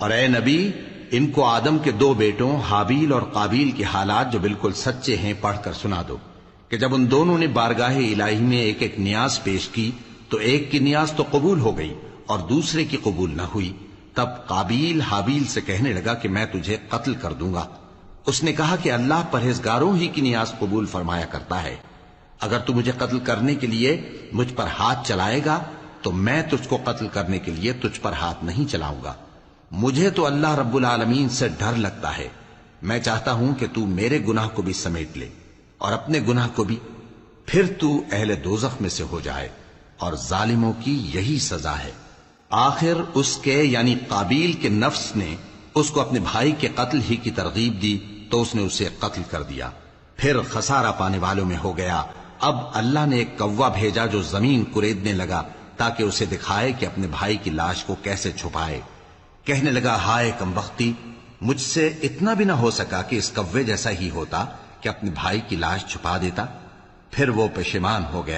اور اے نبی، ان کو آدم کے دو بیٹوں حابیل اور قابیل کے حالات جو بالکل سچے ہیں پڑھ کر سنا دو کہ جب ان دونوں نے بارگاہ الہی میں ایک ایک نیاز پیش کی تو ایک کی نیاز تو قبول ہو گئی اور دوسرے کی قبول نہ ہوئی۔ تب قابیل حابیل سے کہنے لگا کہ میں تجھے قتل کر دوں گا۔ اس نے کہا کہ اللہ پرہیزگاروں ہی کی نیاز قبول فرمایا کرتا ہے، اگر تو مجھے قتل کرنے کے لیے مجھ پر ہاتھ چلائے گا تو میں تجھ کو قتل کرنے کے لیے تجھ پر ہاتھ نہیں چلاؤں گا۔ مجھے تو اللہ رب العالمین سے ڈر لگتا ہے، میں چاہتا ہوں کہ تو میرے گناہ کو بھی سمیٹ لے اور اپنے گناہ کو بھی، پھر تو اہل دوزخ میں سے ہو جائے، اور ظالموں کی یہی سزا ہے۔ آخر اس کے یعنی قابیل کے نفس نے اس کو اپنے بھائی کے قتل ہی کی ترغیب دی تو اس نے اسے قتل کر دیا، پھر خسارہ پانے والوں میں ہو گیا۔ اب اللہ نے ایک کوا بھیجا جو زمین کریدنے لگا تاکہ اسے دکھائے کہ اپنے بھائی کی لاش کو کیسے چھپائے۔ کہنے لگا، ہائے کمبختی، مجھ سے اتنا بھی نہ ہو سکا کہ اس کوے جیسا ہی ہوتا کہ اپنے بھائی کی لاش چھپا دیتا۔ پھر وہ پشیمان ہو گیا۔